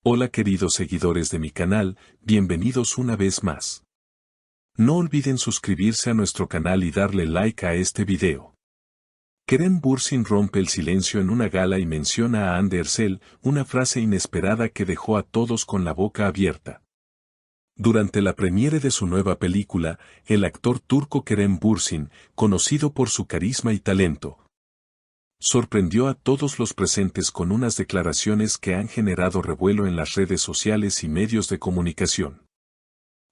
Hola queridos seguidores de mi canal, bienvenidos una vez más. No olviden suscribirse a nuestro canal y darle like a este video. Kerem Bürsin rompe el silencio en una gala y menciona a Hande Erçel, una frase inesperada que dejó a todos con la boca abierta. Durante la premiere de su nueva película, el actor turco Kerem Bürsin, conocido por su carisma y talento, sorprendió a todos los presentes con unas declaraciones que han generado revuelo en las redes sociales y medios de comunicación.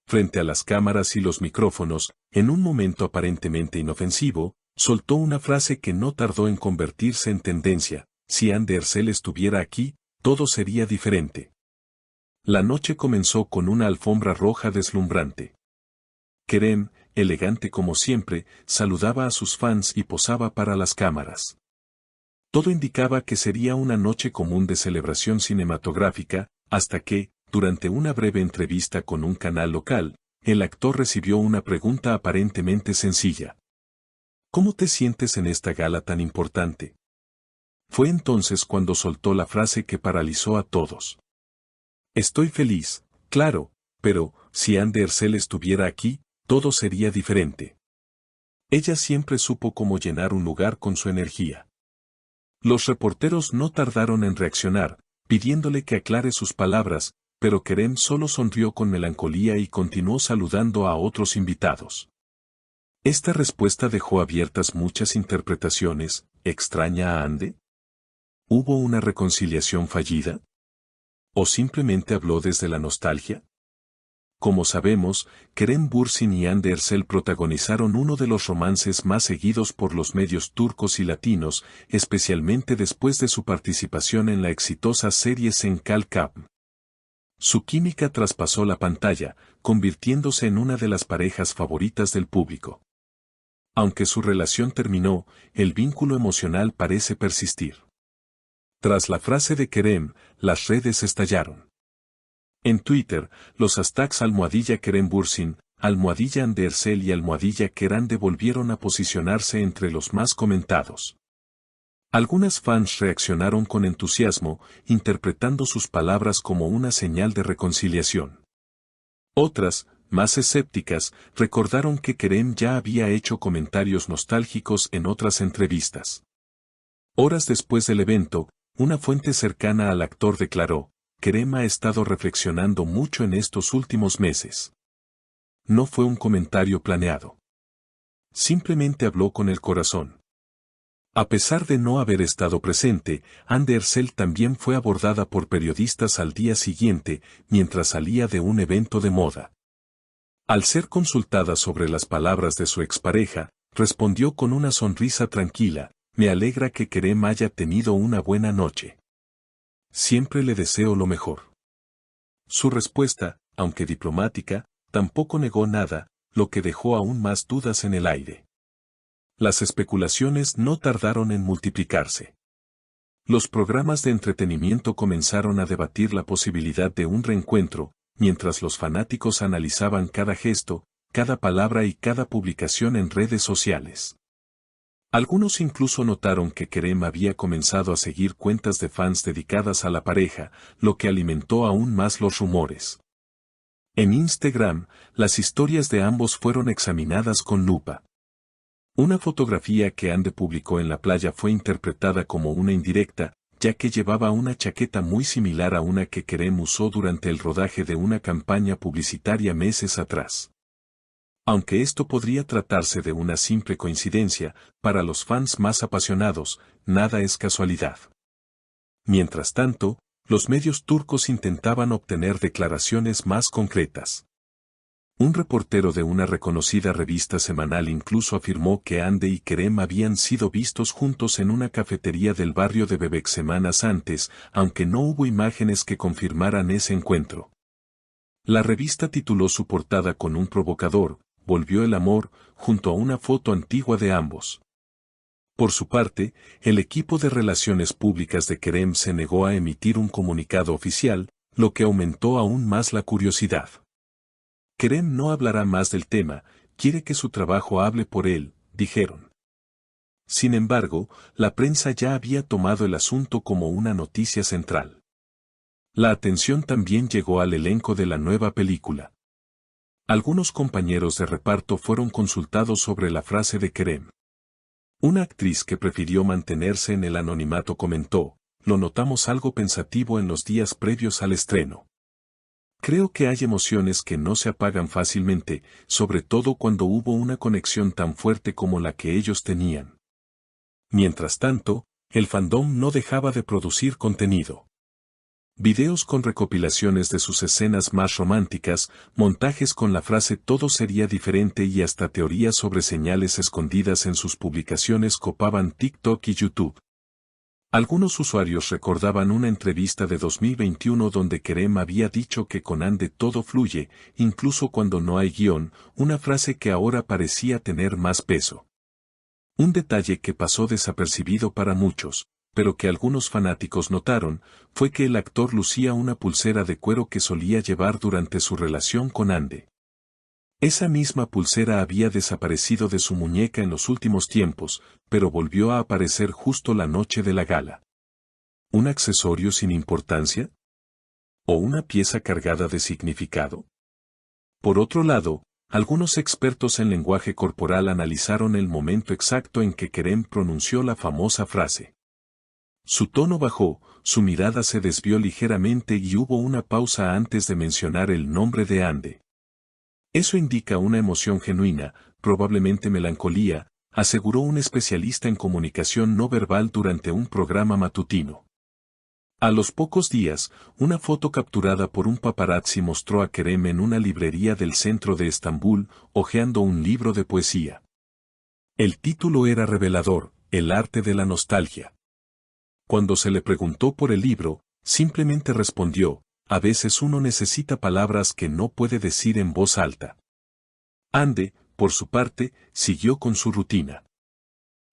Frente a las cámaras y los micrófonos, en un momento aparentemente inofensivo, soltó una frase que no tardó en convertirse en tendencia: si Hande Erçel estuviera aquí, todo sería diferente. La noche comenzó con una alfombra roja deslumbrante. Kerem, elegante como siempre, saludaba a sus fans y posaba para las cámaras. Todo indicaba que sería una noche común de celebración cinematográfica, hasta que, durante una breve entrevista con un canal local, el actor recibió una pregunta aparentemente sencilla. ¿Cómo te sientes en esta gala tan importante? Fue entonces cuando soltó la frase que paralizó a todos. Estoy feliz, claro, pero, si Hande Erçel estuviera aquí, todo sería diferente. Ella siempre supo cómo llenar un lugar con su energía. Los reporteros no tardaron en reaccionar, pidiéndole que aclare sus palabras, pero Kerem solo sonrió con melancolía y continuó saludando a otros invitados. Esta respuesta dejó abiertas muchas interpretaciones. ¿Extraña a Hande? ¿Hubo una reconciliación fallida? ¿O simplemente habló desde la nostalgia? Como sabemos, Kerem Bürsin y Hande Erçel protagonizaron uno de los romances más seguidos por los medios turcos y latinos, especialmente después de su participación en la exitosa serie Sen Kal. Su química traspasó la pantalla, convirtiéndose en una de las parejas favoritas del público. Aunque su relación terminó, el vínculo emocional parece persistir. Tras la frase de Kerem, las redes estallaron. En Twitter, los hashtags #Kerem Bürsin, #Hande Erçel y #Kerande volvieron a posicionarse entre los más comentados. Algunas fans reaccionaron con entusiasmo, interpretando sus palabras como una señal de reconciliación. Otras, más escépticas, recordaron que Kerem ya había hecho comentarios nostálgicos en otras entrevistas. Horas después del evento, una fuente cercana al actor declaró: Kerem ha estado reflexionando mucho en estos últimos meses. No fue un comentario planeado. Simplemente habló con el corazón. A pesar de no haber estado presente, Hande Erçel también fue abordada por periodistas al día siguiente, mientras salía de un evento de moda. Al ser consultada sobre las palabras de su expareja, respondió con una sonrisa tranquila: me alegra que Kerem haya tenido una buena noche. Siempre le deseo lo mejor. Su respuesta, aunque diplomática, tampoco negó nada, lo que dejó aún más dudas en el aire. Las especulaciones no tardaron en multiplicarse. Los programas de entretenimiento comenzaron a debatir la posibilidad de un reencuentro, mientras los fanáticos analizaban cada gesto, cada palabra y cada publicación en redes sociales. Algunos incluso notaron que Kerem había comenzado a seguir cuentas de fans dedicadas a la pareja, lo que alimentó aún más los rumores. En Instagram, las historias de ambos fueron examinadas con lupa. Una fotografía que Hande publicó en la playa fue interpretada como una indirecta, ya que llevaba una chaqueta muy similar a una que Kerem usó durante el rodaje de una campaña publicitaria meses atrás. Aunque esto podría tratarse de una simple coincidencia, para los fans más apasionados, nada es casualidad. Mientras tanto, los medios turcos intentaban obtener declaraciones más concretas. Un reportero de una reconocida revista semanal incluso afirmó que Hande y Kerem habían sido vistos juntos en una cafetería del barrio de Bebek semanas antes, aunque no hubo imágenes que confirmaran ese encuentro. La revista tituló su portada con un provocador: volvió el amor, junto a una foto antigua de ambos. Por su parte, el equipo de relaciones públicas de Kerem se negó a emitir un comunicado oficial, lo que aumentó aún más la curiosidad. Kerem no hablará más del tema, quiere que su trabajo hable por él, dijeron. Sin embargo, la prensa ya había tomado el asunto como una noticia central. La atención también llegó al elenco de la nueva película. Algunos compañeros de reparto fueron consultados sobre la frase de Kerem. Una actriz que prefirió mantenerse en el anonimato comentó: "Lo notamos algo pensativo en los días previos al estreno. Creo que hay emociones que no se apagan fácilmente, sobre todo cuando hubo una conexión tan fuerte como la que ellos tenían". Mientras tanto, el fandom no dejaba de producir contenido. Videos con recopilaciones de sus escenas más románticas, montajes con la frase "todo sería diferente" y hasta teorías sobre señales escondidas en sus publicaciones copaban TikTok y YouTube. Algunos usuarios recordaban una entrevista de 2021 donde Kerem había dicho que con Ande todo fluye, incluso cuando no hay guión, una frase que ahora parecía tener más peso. Un detalle que pasó desapercibido para muchos, pero que algunos fanáticos notaron, fue que el actor lucía una pulsera de cuero que solía llevar durante su relación con Ande. Esa misma pulsera había desaparecido de su muñeca en los últimos tiempos, pero volvió a aparecer justo la noche de la gala. ¿Un accesorio sin importancia? ¿O una pieza cargada de significado? Por otro lado, algunos expertos en lenguaje corporal analizaron el momento exacto en que Kerem pronunció la famosa frase. Su tono bajó, su mirada se desvió ligeramente y hubo una pausa antes de mencionar el nombre de Ande. Eso indica una emoción genuina, probablemente melancolía, aseguró un especialista en comunicación no verbal durante un programa matutino. A los pocos días, una foto capturada por un paparazzi mostró a Kerem en una librería del centro de Estambul, hojeando un libro de poesía. El título era revelador: El arte de la nostalgia. Cuando se le preguntó por el libro, simplemente respondió: "A veces uno necesita palabras que no puede decir en voz alta". Ande, por su parte, siguió con su rutina.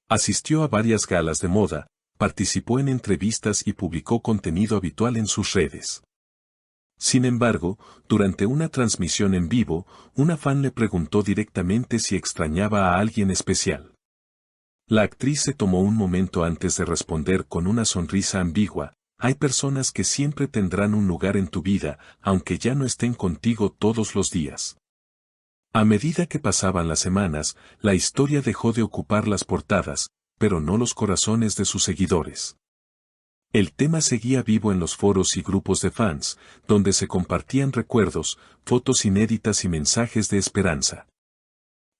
Asistió a varias galas de moda, participó en entrevistas y publicó contenido habitual en sus redes. Sin embargo, durante una transmisión en vivo, una fan le preguntó directamente si extrañaba a alguien especial. La actriz se tomó un momento antes de responder con una sonrisa ambigua: "Hay personas que siempre tendrán un lugar en tu vida, aunque ya no estén contigo todos los días". A medida que pasaban las semanas, la historia dejó de ocupar las portadas, pero no los corazones de sus seguidores. El tema seguía vivo en los foros y grupos de fans, donde se compartían recuerdos, fotos inéditas y mensajes de esperanza.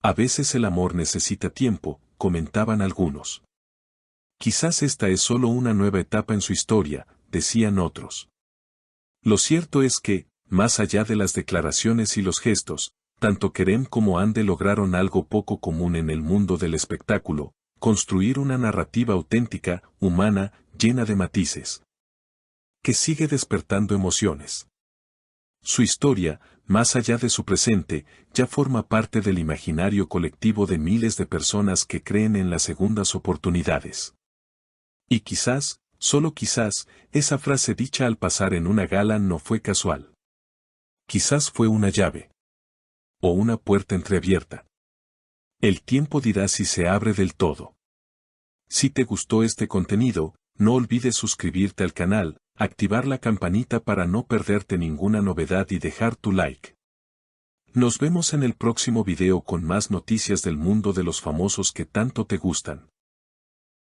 A veces el amor necesita tiempo, comentaban algunos. Quizás esta es solo una nueva etapa en su historia, decían otros. Lo cierto es que, más allá de las declaraciones y los gestos, tanto Kerem como Ande lograron algo poco común en el mundo del espectáculo: construir una narrativa auténtica, humana, llena de matices, que sigue despertando emociones. Su historia, más allá de su presente, ya forma parte del imaginario colectivo de miles de personas que creen en las segundas oportunidades. Y quizás, solo quizás, esa frase dicha al pasar en una gala no fue casual. Quizás fue una llave. O una puerta entreabierta. El tiempo dirá si se abre del todo. Si te gustó este contenido, no olvides suscribirte al canal, activar la campanita para no perderte ninguna novedad y dejar tu like. Nos vemos en el próximo video con más noticias del mundo de los famosos que tanto te gustan.